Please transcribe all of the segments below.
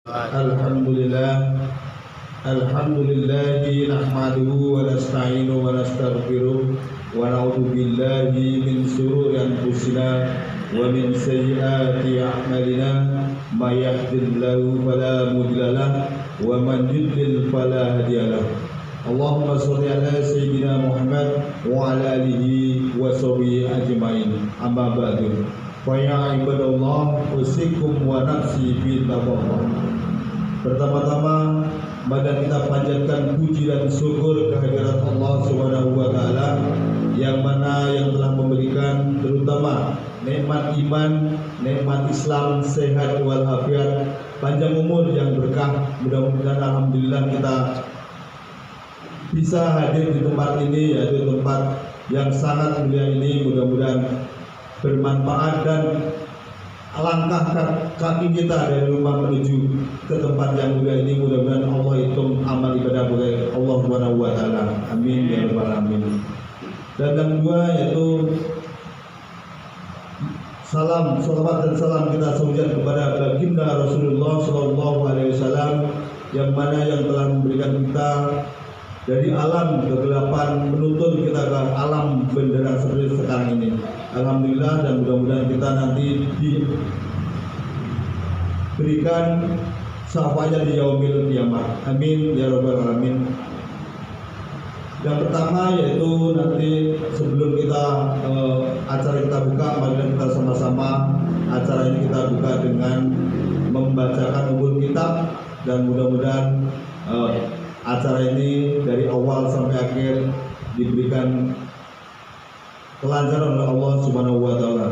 Alhamdulillah nahmaduhu wa nasta'inuhu wa nastaghfiruh wa na'udzu billahi min shururi anfusina wa min sayyiati a'malina may yahdihillahu fala mudilla lahu wa man yudlil fala hadiya lahu. Allahumma shalli ala sayyidina Muhammad wa ala alihi wa sahbihi ajmain. Amma ba'du. Fa ya ibadallah usikum wa nafsi fi taqwa. Pertama-tama maka kita panjatkan puji dan syukur kehadirat Allah Subhanahu wa taala yang mana yang telah memberikan terutama nikmat iman, nikmat Islam, sehat walafiat, panjang umur yang berkah. Mudah-mudahan alhamdulillah kita bisa hadir di tempat ini, yaitu tempat yang sangat mulia ini. Mudah-mudahan bermanfaat dan langkah kaki kita dari rumah menuju ke tempat yang mulia ini, mudah-mudahan Allah hitung amal ibadah oleh Allah Subhanahu wa taala. Amin ya rabbal alamin. Dan yang kedua yaitu salam, salawat dan salam kita sampaikan kepada baginda Rasulullah sallallahu alaihi wasallam yang mana yang telah memberikan kita dari alam kegelapan menuntun kita ke alam benderang seperti sekarang ini. Alhamdulillah, dan mudah-mudahan kita nanti diberikan syafaatnya di yaumil qiyamah. Amin ya rabbal alamin. Yang pertama yaitu nanti sebelum kita acara kita buka, mari kita sama-sama acara ini kita buka dengan membacakan ummul kitab, dan mudah-mudahan acara ini dari awal sampai akhir diberikan kelancaran oleh Allah Subhanahu wa taala.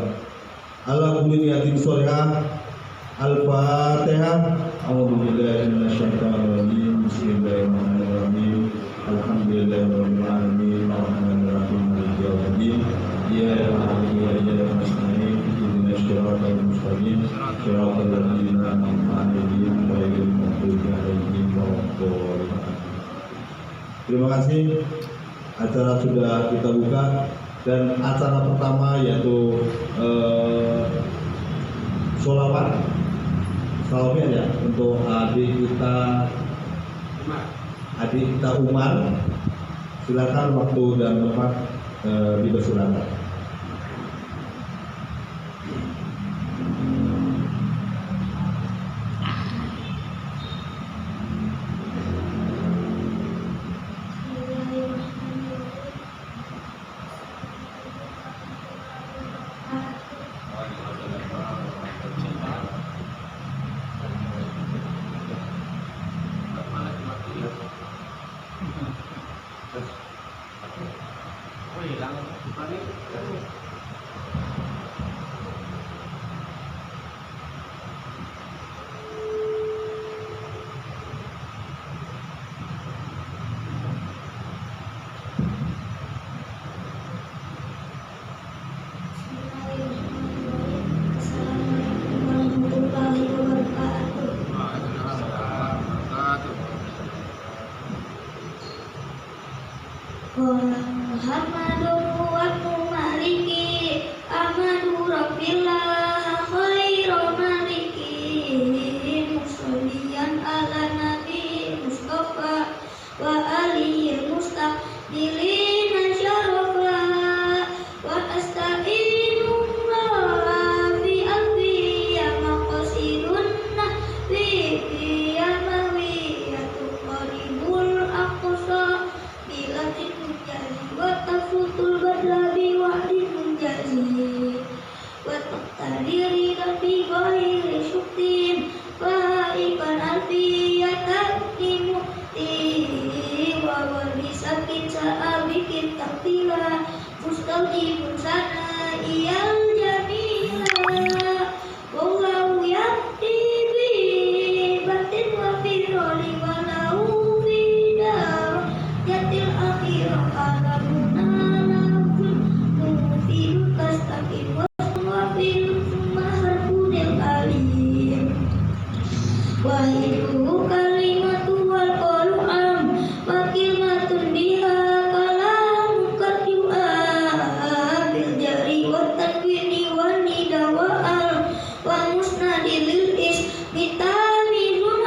Ala kulli niyatin sholihah. Al-Fatihah. A'udzubillahi minasyaitonir rajim. Bismillahirrahmanirrahim. Alhamdulillahirabbil alamin. Arrahmanirrahim. Maliki yaumiddin. Iyyaka na'budu wa iyyaka nasta'in. Ihdinas siratal mustaqim. Siratal ladzina an'amta 'alaihim ghairil maghdubi 'alaihim waladdallin. Terima kasih. Acara sudah kita buka. Dan acara pertama yaitu sholawat ya untuk adik kita Umar. Silakan waktu dan tempat dipersilakan. Wa musnadil is vitaminun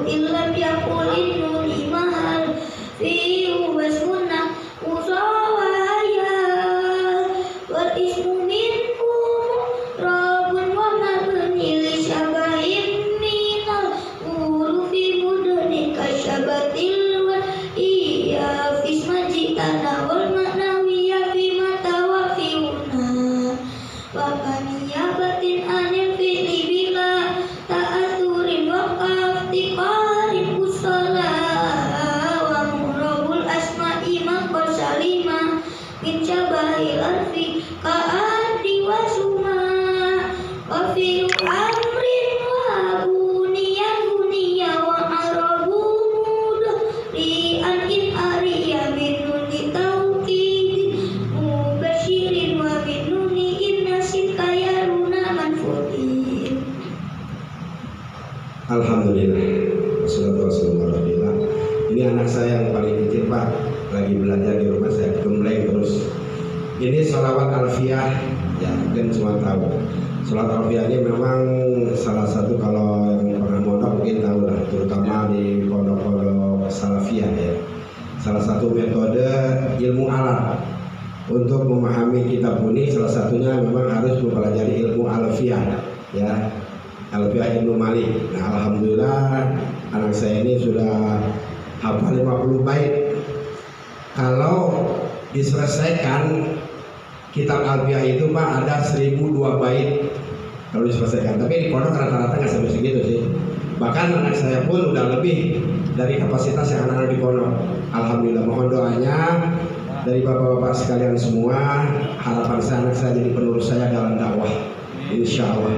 illam yakulin nuni mahal fi'u wasmunna usawaya wal ismu minkum rabun wa mabni li syabahin minal ulu fi mudni kasyabatil wa iya fisma jitana wal maknawiya fi matawafiuna wa kaniyabatin anil fi'li bila ta'aturin wa qaftiqarin usala wa murabul asma'i maqal salima min syabahil arfi ka'adri wa suma wa fi'lu amrin wa buniya wa arabu mudri'an in ariya min nuni tauqid mubashirin wa min nuni inna sikayaruna manfutin. Alhamdulillah, wassalatu wassalamu ala rasulillah. Ini anak saya yang paling kecil Pak, lagi belajar di rumah, saya gembleng terus. Ini sholawat alfiyah, ya mungkin semua tahu. Sholawat alfiyah ini memang salah satu, kalau yang pernah mondok mungkin tahu lah, terutama di pondok-pondok salafiyah ya. Salah satu metode ilmu alat untuk memahami kitab ini, salah satunya memang harus mempelajari ilmu alfiyah ya. Alfiyah Ibnu Malik. Nah, alhamdulillah anak saya ini sudah hafal 50 bait. Kalau diselesaikan kitab Alfiyah itu Pak ada 1002 bait kalau diselesaikan. Tapi di pondok rata-rata nggak sampai segitu sih. Bahkan anak saya pun udah lebih dari kapasitas yang anak-anak di pondok. Alhamdulillah, mohon doanya dari bapak-bapak sekalian semua. Harapan saya anak saya jadi penerus saya dalam dakwah. Insya Allah.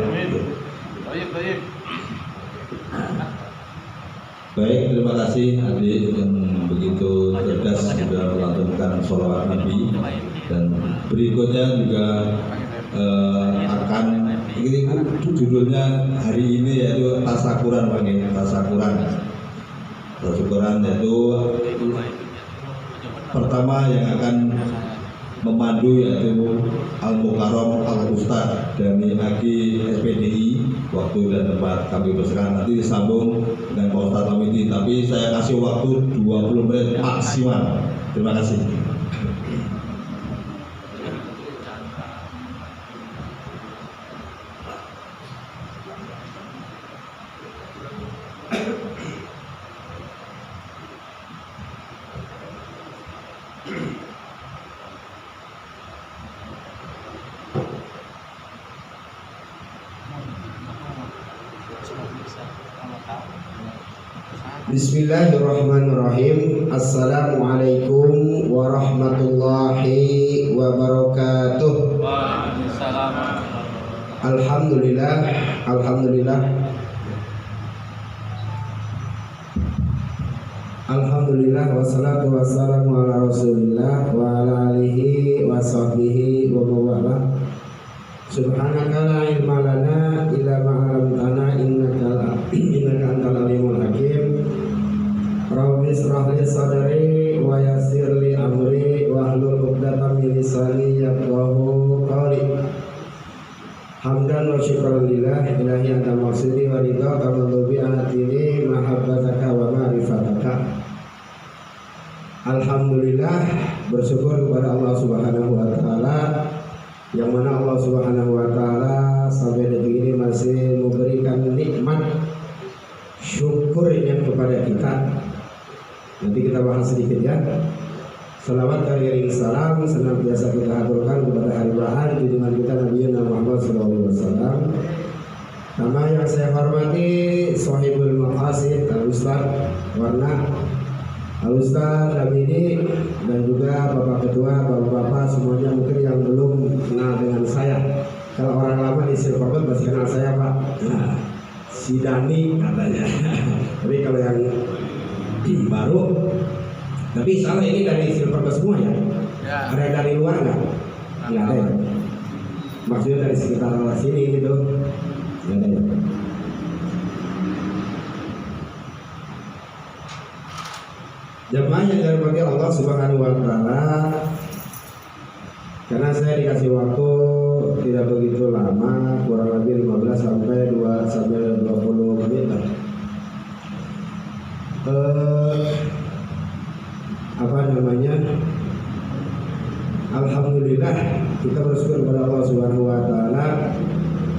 Baik, terima kasih adik yang begitu cerdas sudah melantunkan sholawat Nabi. Dan berikutnya juga akan ini judulnya hari ini yaitu tasakuran Pak, tasakuran yaitu pertama yang akan memandu yaitu Al-Mukarram Al-Ustad dari Aki SPDI, waktu dan tempat kami berserah. Nanti disambung dengan Pak Ustadz Hamidi, tapi saya kasih waktu 20 menit maksimal. Terima kasih. Bismillahirrahmanirrahim. Assalamualaikum warahmatullahi wabarakatuh. Waalaikumsalam. Alhamdulillah, alhamdulillah, alhamdulillah, wassalatu wassalamu ala rasulillah wa ala alihi wa sahbihi wa mawala. Subhanaka la ilma lana illa ma 'allamtana innaka antal alimul hakim. Rabbi israh li sadri wa yassir li amri wa hlul 'uqdatam min lisani yafqahu qawli. Hamdan wa syukran lillah ilahi anta maqsidi wa ridha kama bi atini mahabbataka wa ma'rifataka. Alhamdulillah, bersyukur kepada Allah Subhanahu wa taala, yang mana Allah Subhanahu wa taala sampai detik ini masih memberikan nikmat syukurnya kepada kita. Nanti kita bahas sedikit ya. Salawat kaliring salam senantiasa kita aturkan kepada haribahan junjungan kita Nabi Muhammad SAW. Nama yang saya hormati Sohibul Maqasid Al-Ustaz Warna, Al-Ustaz Hamidi, dan juga Bapak Ketua, Bapak-Bapak semuanya mungkin yang belum kenal dengan saya. Kalau orang lama di Silverbird masih kenal saya Pak. Nah, si Dani katanya. Tapi kalau yang baru, tapi salah ini dari Silverbird semua ya? Ya. Ada yang dari luar nggak? Nggak ada ya? Maksudnya dari sekitar sini gitu? Nggak ada ya? Jemaah yang dirahmati Allah Subhanahu wa taala, karena saya dikasih waktu tidak begitu lama, kurang lebih 15 sampai 20 menit. apa namanya? Alhamdulillah kita bersyukur kepada Allah Subhanahu wa taala.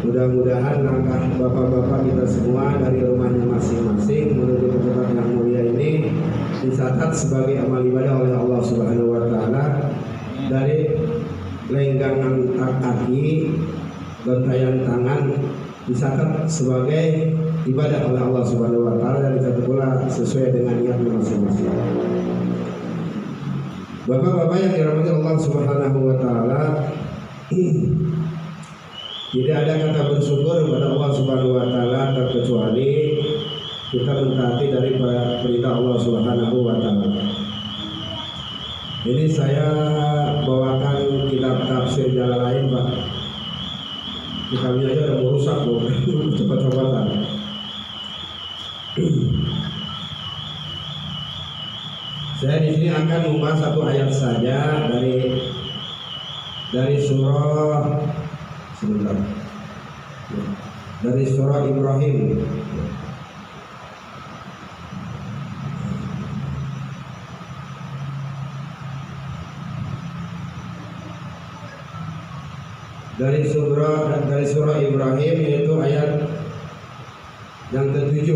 Mudah-mudahan langkah bapak-bapak kita semua dari rumahnya masing-masing menuju ke tempat yang mulia ini dicatat sebagai amal ibadah oleh Allah Subhanahu wa taala. Dari lenggangan kaki, gentayangan tangan dicatat sebagai ibadah oleh Allah Subhanahu wa taala dan dicatat pula sesuai dengan niatnya masing-masing. Bapak-bapak yang dirahmati Allah Subhanahu wa taala, tidak ada kata bersyukur kepada Allah Subhanahu wa taala terkecuali kita mentaati dari perintah Allah Subhanahu wa taala. Ini saya bawakan kitab tafsir jalan lain, Pak. Kitabnya aja udah mau rusak, Bu. Cepat-cepatan. Saya di sini akan membahas satu ayat saja dari surah sebentar. Dari surah Ibrahim. Dari surah Ibrahim, yaitu ayat yang ke-7,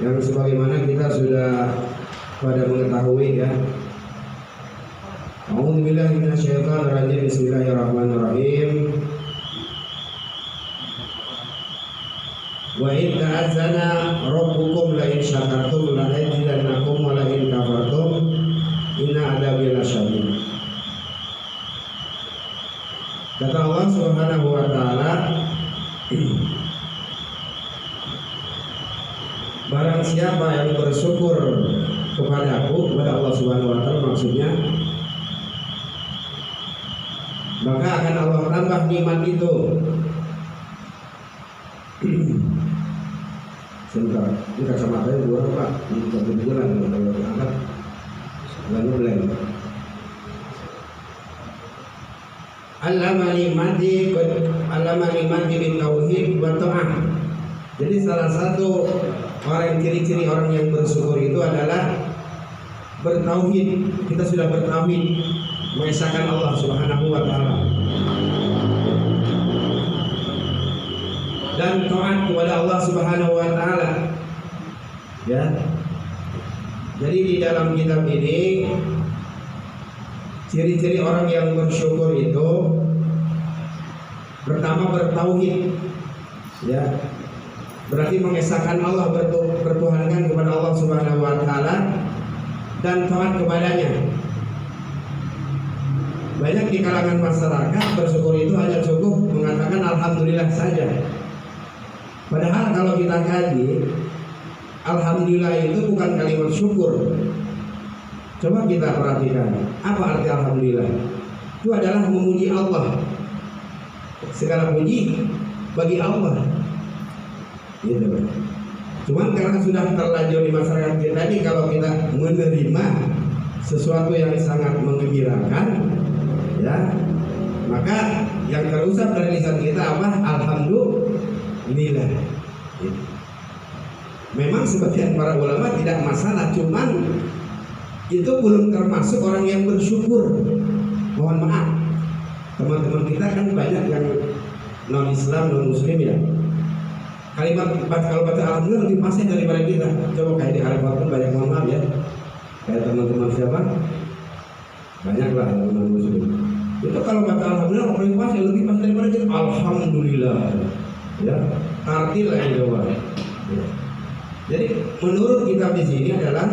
yang sebagaimana kita sudah pada mengetahui ya. A'udzubillahi minasyaitonir rajim. Bismillahirrahmanirrahim. Wa in ta'azzana rabbukum la in syakartum la azidannakum wa la in kafartum inna adzabi lasyadid. Kata Allah Subhanahu wa taala, barang siapa yang bersyukur kepadaku, kepada Allah Subhanahu wa taala maksudnya, maka akan Allah tambah nikmat itu. Sebentar, ini kacamatanya dua Pak, ini kebetulan kalau diangkat lalu blank. Allamani mati bin tauhid wa ta'ah. Jadi salah satu orang ciri-ciri orang yang bersyukur itu adalah bertauhid. Kita sudah bertauhid, mengesahkan Allah Subhanahu wa taala. Dan taat kepada Allah Subhanahu wa taala. Ya. Jadi di dalam kitab ini ciri-ciri orang yang bersyukur itu pertama bertauhid, ya, berarti mengesahkan Allah, bertuhankan kepada Allah Subhanahu wa taala dan taat kepadanya. Banyak di kalangan masyarakat bersyukur itu hanya cukup mengatakan alhamdulillah saja. Padahal kalau kita kaji, alhamdulillah itu bukan kalimat syukur. Coba kita perhatikan, apa arti alhamdulillah? Itu adalah memuji Allah. Segala puji bagi Allah. Gitu. Cuman karena sudah terlanjur di masyarakat kita ini, kalau kita menerima sesuatu yang sangat menggembirakan, ya, maka yang terucap dari lisan kita apa? Alhamdulillah. Gitu. Memang sebagian para ulama tidak masalah, cuman itu belum termasuk orang yang bersyukur. Mohon maaf, teman-teman kita kan banyak yang non Islam, non Muslim ya. Kalimat kalau baca alhamdulillah lebih pasti daripada kita. Coba kayak di Arafat pun banyak, mohon maaf ya. Kayak teman-teman siapa? Banyak lah yang non Muslim. Itu kalau baca alhamdulillah lebih pasti daripada kita. Alhamdulillah. Ya, tartil lah itu. Ya. Jadi menurut kitab di sini adalah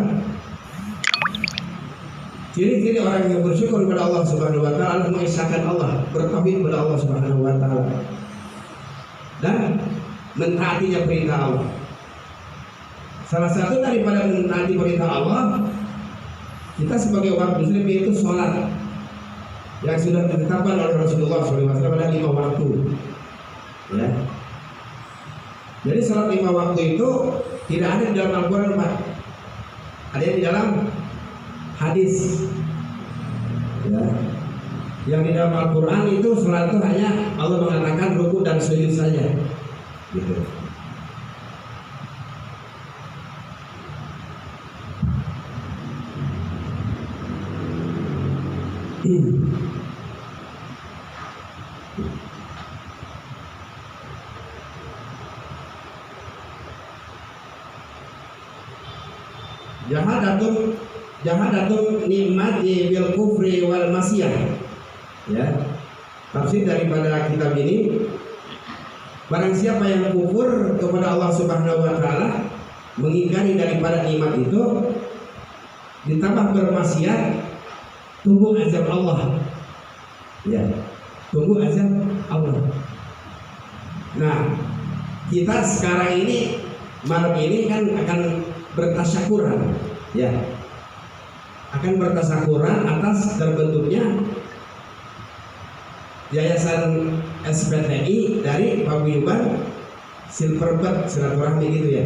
ciri-ciri orang yang bersyukur kepada Allah Subhanahu wa taala, mengesahkan Allah, bertauhid kepada Allah Subhanahu wa taala, dan mentaatinya perintah Allah. Salah satu daripada mentaati perintah Allah, kita sebagai umat muslim itu sholat yang sudah ditetapkan oleh Rasulullah SAW pada 5 waktu. Ya. Jadi sholat 5 waktu itu tidak ada di dalam Al-Quran, Pak. Ada di dalam hadis, ya. Yang di dalam Al-Quran itu sholat itu hanya Allah mengatakan ruku dan sujud saja, gitu. Jahadatum nikmati bil kufri wal masyiyah. Ya. Tafsir daripada kitab ini, barang siapa yang kufur kepada Allah Subhanahu wa taala, mengingkari daripada nikmat itu, ditambah bermaksiat, tunggu azab Allah. Ya. Tunggu azab Allah. Nah, kita sekarang ini malam ini kan akan bertasyakuran, ya, akan bertasyakuran atas terbentuknya Yayasan SPTI dari paguyuban Silverbird silaturahmi gitu ya.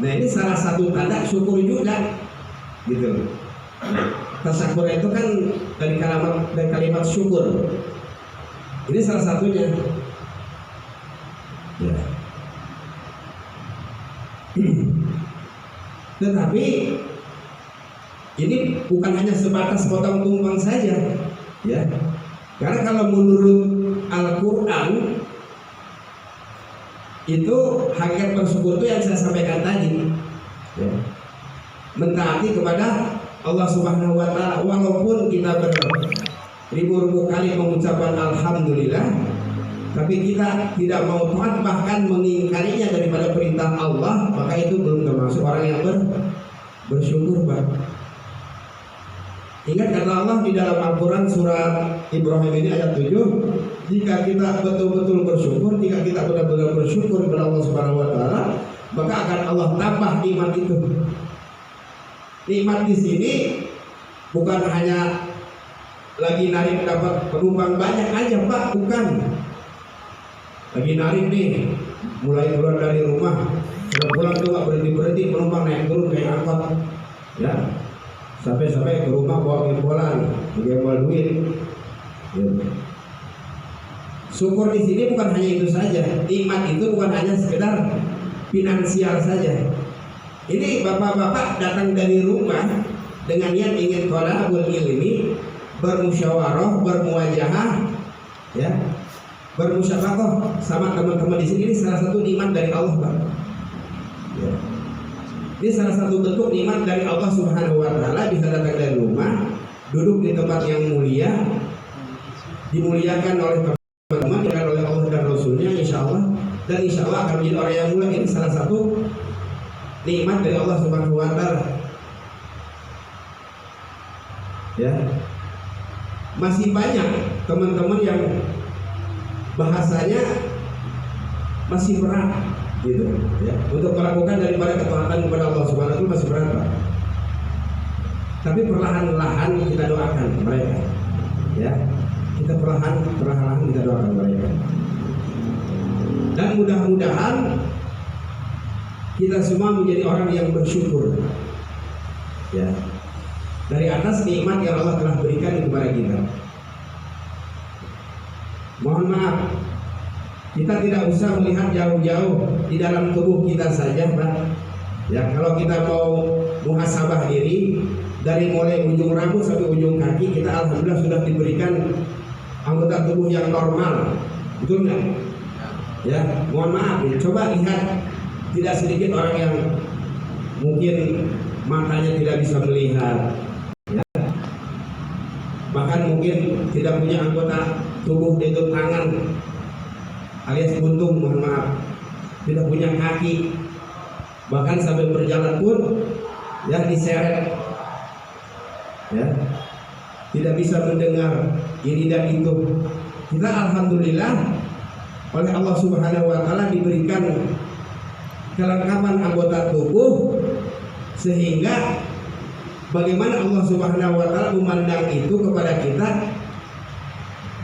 Nah ini salah satu tanda syukur juga, gitu. Tasyakur itu kan dari kalimat syukur. Ini salah satunya. Ya. Tetapi ini bukan hanya sebatas potong tumpang saja, ya. Karena kalau menurut Al-Quran itu hakikat bersyukur itu yang saya sampaikan tadi, ya. Mentaati kepada Allah Subhanahu wa taala, walaupun kita beribu-ribu kali mengucapkan alhamdulillah, tapi kita tidak mau taat bahkan mengingkarinya daripada perintah Allah, maka itu belum termasuk orang yang bersyukur, Pak. Ingat kata Allah di dalam Al-Quran surat Ibrahim ini ayat 7, jika kita betul-betul bersyukur, jika kita benar-benar bersyukur kepada Allah Subhanahu wa taala, maka akan Allah tambah nikmat itu. Nikmat di sini bukan hanya lagi narik dapat penumpang banyak aja, Pak, bukan. Lagi narik nih, mulai keluar dari rumah, sudah pulang tuh nggak berhenti penumpang naik turun kayak angkot, ya. Sampai ke rumah bawa gembolan, gembol duit. Ya. Syukur di sini bukan hanya itu saja. Nikmat itu bukan hanya sekedar finansial saja. Ini bapak-bapak datang dari rumah dengan niat ingin thalabul ilmi, bermusyawarah, bermuajahah, ya, bermusyawarah sama teman-teman di sini. Ini salah satu nikmat dari Allah, Pak. Ya. Ini salah satu bentuk nikmat dari Allah Subhanahu wa taala, bisa datang dari rumah, duduk di tempat yang mulia, dimuliakan oleh teman-teman, dimuliakan oleh Allah dan Rasulnya, insya Allah, dan insya Allah akan menjadi orang yang mulia. Ini salah satu nikmat dari Allah Subhanahu wa taala. Ya. Masih banyak teman-teman yang bahasanya masih berat, gitu, ya, untuk melakukan daripada ketaatan kepada Allah Subhanahu wa taala masih berat, Pak. Tapi perlahan-lahan kita doakan mereka, ya, kita perlahan-lahan kita doakan mereka, dan mudah-mudahan kita semua menjadi orang yang bersyukur, ya, dari atas nikmat yang Allah telah berikan kepada kita. Mohon maaf, kita tidak usah melihat jauh-jauh di dalam tubuh kita saja, Pak. Ya, kalau kita mau muhasabah diri dari mulai ujung rambut sampai ujung kaki, kita alhamdulillah sudah diberikan anggota tubuh yang normal, betul nggak? Ya, mohon maaf, ya. Coba lihat, tidak sedikit orang yang mungkin matanya tidak bisa melihat, ya. Bahkan mungkin tidak punya anggota tubuh itu tangan alias buntung, mohon maaf, tidak punya kaki, bahkan sampai berjalan pun ya diseret, ya, tidak bisa mendengar ini dan itu. Kita alhamdulillah oleh Allah Subhanahu wa taala diberikan kelengkapan anggota tubuh, sehingga bagaimana Allah Subhanahu wa taala memandang itu kepada kita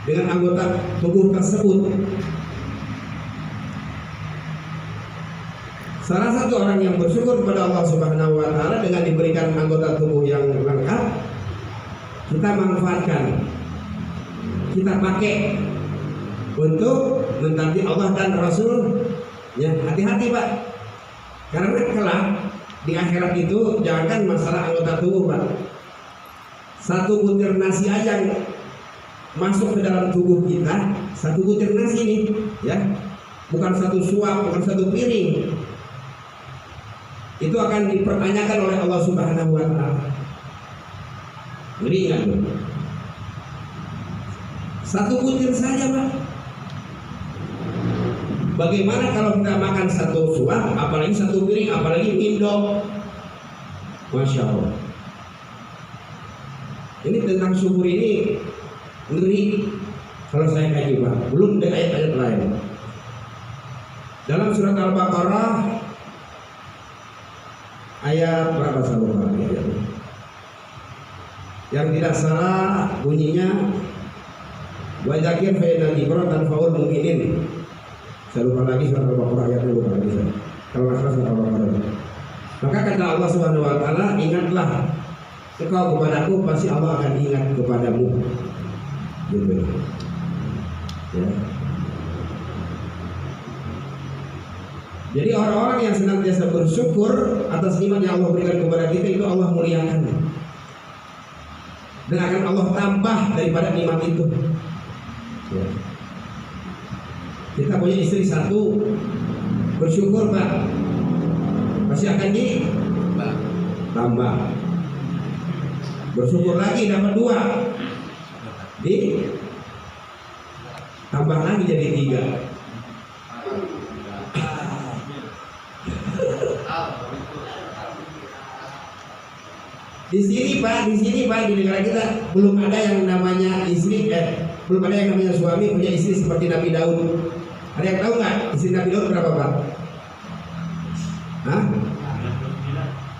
dengan anggota tubuh tersebut. Salah satu orang yang bersyukur kepada Allah Subhanahu wa taala dengan diberikan anggota tubuh yang lengkap, kita manfaatkan, kita pakai untuk mentaati Allah dan Rasul. Ya, hati-hati, Pak. Karena kelak di akhirat itu jangan masalah anggota tubuh, Pak. Satu butir nasi aja masuk ke dalam tubuh kita, satu butir nasi nih, ya, bukan satu suap, bukan satu piring, itu akan dipertanyakan oleh Allah Subhanahu wa Ta'ala. Jadi ingat dulu, satu butir saja, Pak. Bagaimana kalau kita makan satu suap, apalagi satu piring, apalagi Indo? Masya Allah. Ini tentang syukur ini ngeri kalau saya kaji, Pak. Belum ada ayat-ayat lain. Dalam surat Al-Baqarah ayat berapa sahabat ya? Yang tidak salah bunyinya wa dzakir fa inna dzikra tanfa'ul mu'minin. Saya lupa lagi surat Al-Baqarah ayatnya, lupa lagi saya. Kalau nggak salah surat Al-Baqarah. Maka kata Allah Subhanahu wa Ta'ala, ingatlah engkau kepadaku, pasti Allah akan ingat kepadamu. Gitu. Ya. Jadi orang-orang yang senantiasa bersyukur atas nikmat yang Allah berikan kepada kita, itu Allah muliakan. Dan akan Allah tambah daripada nikmat itu. Ya. Kita punya istri satu, bersyukur, Pak, pasti akan ditambah. Bersyukur lagi dapat 2, tambah lagi jadi 3. Di sini Pak, di negara kita belum ada yang namanya istri, belum ada yang namanya suami punya istri seperti Nabi Daud. Ada yang tahu nggak istri Nabi Daud berapa, Pak?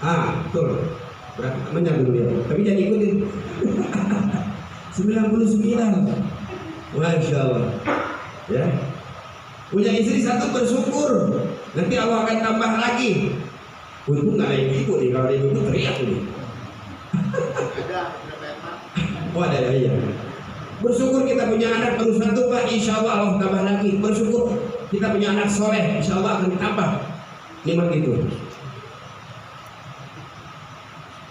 Hah? Betul. Berapa? Menang dulu ya. Tapi jangan ikutin. 99. Masya Allah. Ya. Punya istri satu, bersyukur. Nanti Allah akan tambah lagi. Untung nggak ada yang ikut nih. Kalau ada yang ikut teriak nih. Oh ada ya. Bersyukur kita punya anak baru satu, Pak, insya Allah Allah tambah lagi. Bersyukur kita punya anak soleh, insya Allah akan ditambah nikmat itu.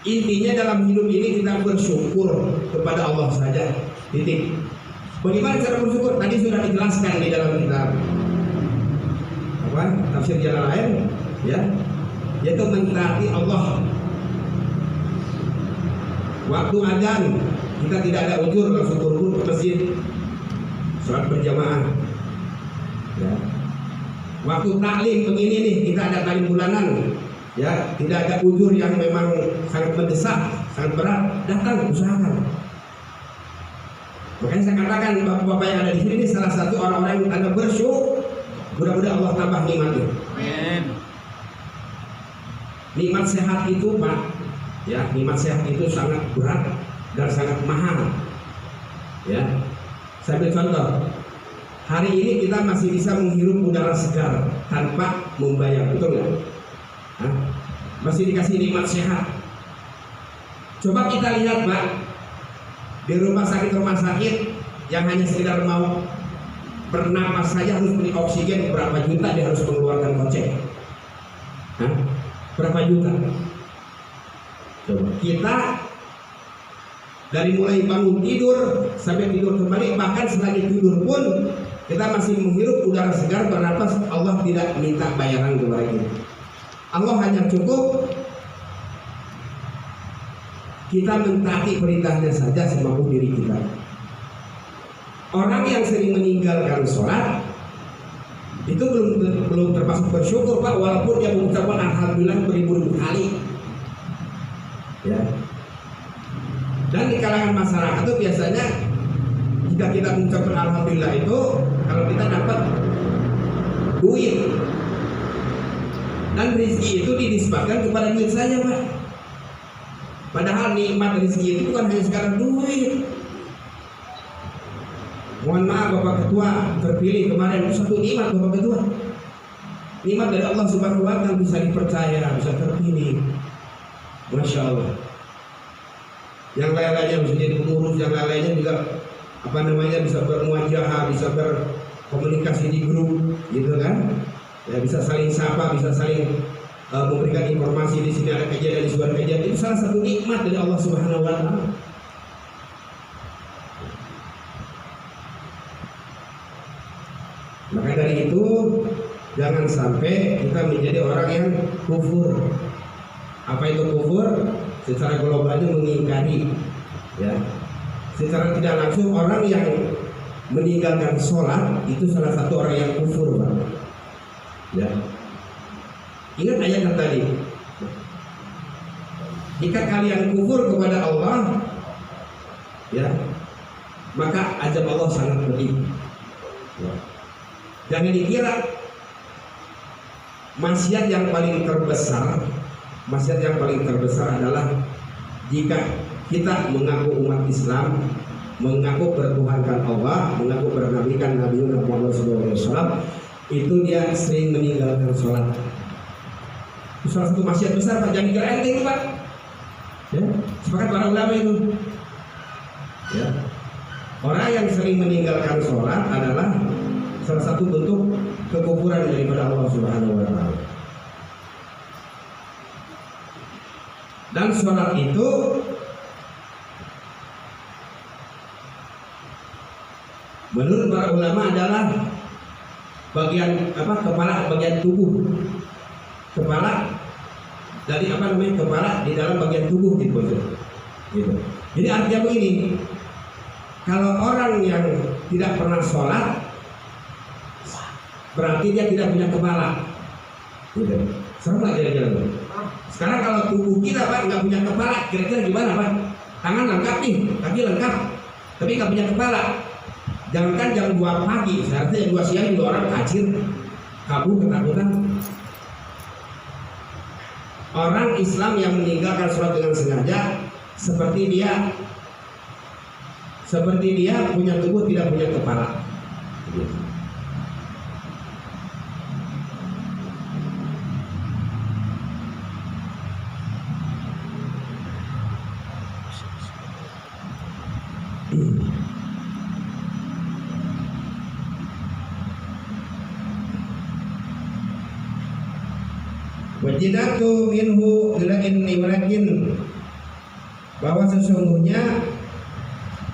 Intinya dalam hidup ini kita bersyukur kepada Allah saja. Titik. Bagaimana cara bersyukur? Tadi sudah dijelaskan di dalam kitab tafsir Jalalain, ya, yaitu mentaati Allah. Waktu adzan kita tidak ada ujur, langsung turun ke masjid, sholat berjamaah. Ya. Waktu taklim begini nih, kita ada taklim bulanan, ya, tidak ada ujur yang memang sangat mendesak, sangat berat, datang, usahakan. Makanya saya katakan bapak-bapak yang ada di sini ini salah satu orang-orang yang Anda bersyukur, mudah-mudahan Allah tambah nikmatnya. Amin. Nikmat sehat itu, Pak, ya, nikmat sehat itu sangat berat dan sangat mahal. Ya, saya beri contoh. Hari ini kita masih bisa menghirup udara segar tanpa membayar, betul nggak? Masih dikasih nikmat sehat. Coba kita lihat, Pak, di rumah sakit yang hanya sekedar mau bernapas saja harus beli oksigen, berapa juta dia harus mengeluarkan kocek? Berapa juta? Coba kita dari mulai bangun tidur sampai tidur kembali, bahkan selagi tidur pun kita masih menghirup udara segar, bernapas. Allah tidak minta bayaran kepada kita. Allah hanya cukup kita mentaati perintahnya saja semampu diri kita. Orang yang sering meninggalkan sholat itu belum termasuk bersyukur, Pak, walaupun dia mengucapkan alhamdulillah beribu-ribu kali. Ya. Dan di kalangan masyarakat itu biasanya jika kita mengucapkan alhamdulillah itu kalau kita dapat duit, dan rezeki itu dinisbatkan kepada duit saja, Pak. Padahal nikmat rezeki itu bukan hanya sekarang duit. Mohon maaf Bapak Ketua terpilih kemarin, itu satu nikmat Bapak Ketua. Nikmat dari Allah Subhanahu wa Ta'ala, bisa dipercaya, bisa terpilih. Masya Allah. Yang lain-lainnya bisa jadi pengurus, yang lain-lainnya juga bisa bermuajahah, bisa berkomunikasi di grup, gitu kan? Ya, bisa saling sapa, bisa saling memberikan informasi. Di sini ada kejadian, di sebuah kejadian, itu salah satu nikmat dari Allah Subhanahu wa Ta'ala. dari itu jangan sampai kita menjadi orang yang kufur. Apa itu kufur? Secara globalnya mengingkari, ya. Secara tidak langsung orang yang meninggalkan sholat itu salah satu orang yang kufur, Pak. Ya. Ingat ayat yang tadi. Jika kalian kufur kepada Allah, ya, maka azab Allah sangat pedih. Ya. Jangan dikira maksiat yang paling terbesar adalah jika kita mengaku umat Islam, mengaku bertuhankan Allah, mengaku bernabikan Nabi Muhammad SAW, itu dia sering meninggalkan sholat. Itu salah satu maksiat besar, Pak. Jangan dikira enteng itu, Pak. Ya, sepakat para ulama itu. Ya. Orang yang sering meninggalkan sholat adalah salah satu bentuk kekufuran daripada Allah Subhanahu wa Ta'ala. Dan sholat itu menurut para ulama adalah kepala bagian tubuh. Kepala dari kepala di dalam bagian tubuh gitu. Jadi artinya begini, kalau orang yang tidak pernah sholat berarti dia tidak punya kepala. Gitu. Sama nggak kira-kira? Sekarang kalau tubuh kita, Pak, nggak punya kepala, kira-kira gimana, Pak? Tangan lengkap nih, kaki lengkap, tapi nggak punya kepala. Jangankan jam 2 pagi, seharusnya jam 2 siang juga orang kacir, kabur, ketakutan. Orang Islam yang meninggalkan sholat dengan sengaja seperti dia punya tubuh tidak punya kepala. Wajidatu minhu imrakin, bahwa sesungguhnya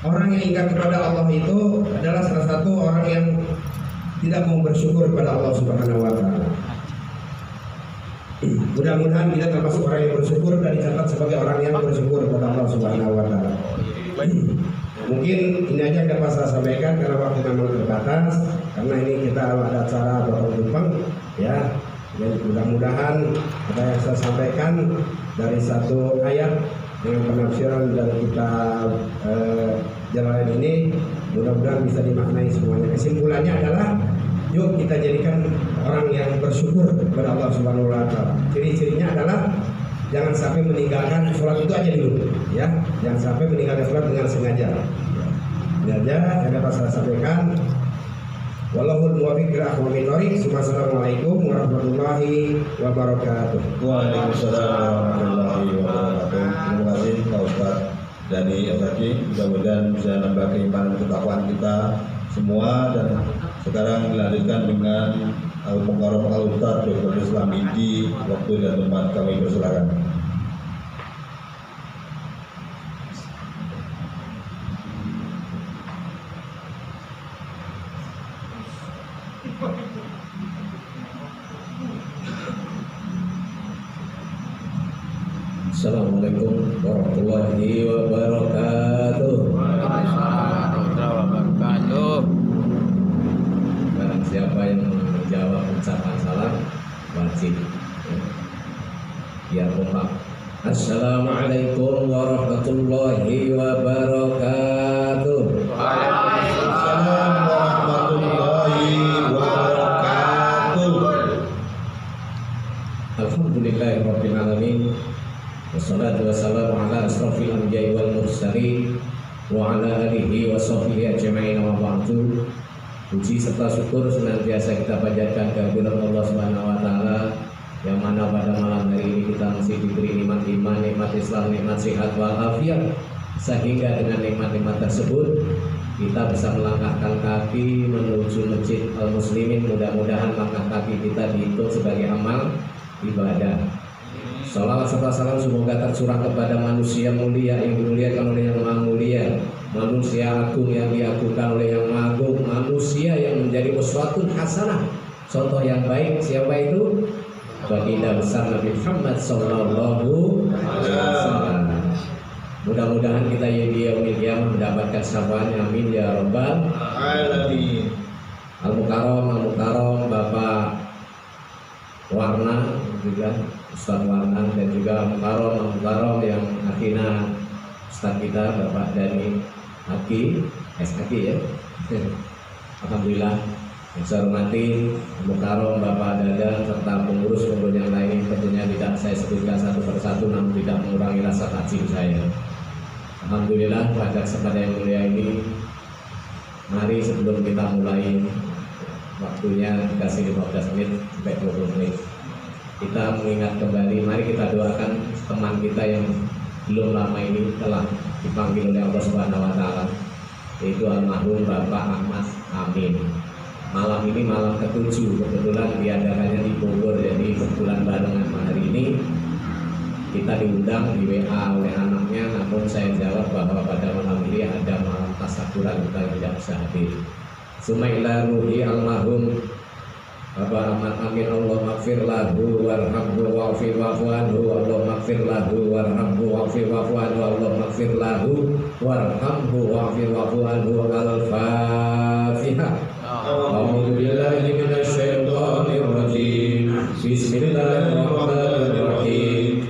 orang yang ingkar kepada Allah itu adalah salah satu orang yang tidak mau bersyukur kepada Allah Subhanahu wa Ta'ala. Mudah-mudahan kita termasuk orang yang bersyukur dan dicatat sebagai orang yang bersyukur kepada Allah Subhanahu wa Ta'ala. Mungkin ini aja yang dapat saya sampaikan karena waktu memang terbatas. Karena ini kita ada acara potong tumpeng, ya. Dan mudah-mudahan apa yang saya sampaikan dari satu ayat dengan penafsiran dari kitab Jalalain ini mudah-mudahan bisa dimaknai semuanya. Kesimpulannya adalah yuk kita jadikan orang yang bersyukur kepada Allah Subhanahu wa Ta'ala. Ciri-cirinya adalah jangan sampai meninggalkan sholat itu aja dulu, ya. Jangan sampai meninggalkan sholat dengan sengaja. Ini aja yang dapat saya sampaikan. Wallahul muwaffiq ila aqwamit thoriq. Assalamualaikum warahmatullahi wabarakatuh. Waalaikumsalam warahmatullahi wabarakatuh. Terima kasih Pak Ustadz Dani Azaki. Mudah-mudahan bisa nambah keimanan ketakwaan kita semua. Dan sekarang dilanjutkan dengan Al-Mukarram Al-Ustadz Dr. Islam Indi. Waktu dan tempat kami persilakan. Assalamualaikum warahmatullahi wabarakatuh. Barang siapa yang menjawab ucapan salam wajib ya kompak. Assalamualaikum warahmatullahi wabarakatuh. Waalaikumsalam warahmatullahi wabarakatuh. Alhamdulillahirabbil alamin. Wassalatu wassalamu ala asrafil anbiya'i wal mursalin wa ala alihi wa sahbihi ajma'in wa ba'du. Puji serta syukur senantiasa kita panjatkan kehadirat Allah Subhanahu wa Ta'ala, yang mana pada malam hari ini kita masih diberi nikmat iman, nikmat Islam, nikmat sehat walafiat, sehingga dengan nikmat-nikmat tersebut kita bisa melangkahkan kaki menuju Masjid Al-Muslimin. Mudah-mudahan langkah kaki kita dihitung sebagai amal ibadah. Salawat serta salam semoga tercurah kepada manusia mulia yang dimuliakan oleh Yang Maha Mulia, manusia agung yang diagungkan oleh yang agung, manusia yang menjadi uswatun hasanah, contoh yang baik. Siapa itu? Baginda besar Nabi Muhammad sallallahu alaihi wasallam. Mudah-mudahan kita yang mendapatkan syafaat, amin ya rabbal alamin. Al-Mukarram Bapak Warna juga Ustaz Warna, dan juga Mukarram yang akhirnya Ustaz kita Bapak Dani Aki SAki ya. Alhamdulillah. Yang saya hormati Mukarram Bapak Dadang serta pengurus yang lain, tentunya tidak saya sebutkan satu persatu namun tidak mengurangi rasa takjub saya. Alhamdulillah pada kesempatan yang mulia ini, mari sebelum kita mulai, waktunya dikasih 15 menit sampai 20 menit, kita mengingat kembali, mari kita doakan teman kita yang belum lama ini telah dipanggil oleh Allah Subhanahu wa Ta'ala, yaitu almarhum Bapak Ahmad Amin. Malam ini malam ke-7, kebetulan diadakannya di Bogor, jadi kebetulan barengan hari ini kita diundang di WA oleh anaknya, namun saya jawab bahwa pada malam ini ada malam tasyakuran, kita tidak bisa hadir. Sumailah ruhi almarhum Bapak Ahmad Amin, Allah maghfir lahu warhamhu wa'fi wa'fu anhu, Allah maghfir lahu warhamhu wa'fi wa'fu anhu, Allah maghfir lahu warhamhu wa'fi wa'fu anhu. Al-Fatihah. A'udzu billahi minasy syaithanir rajim. Bismillahirrahmanirrahim.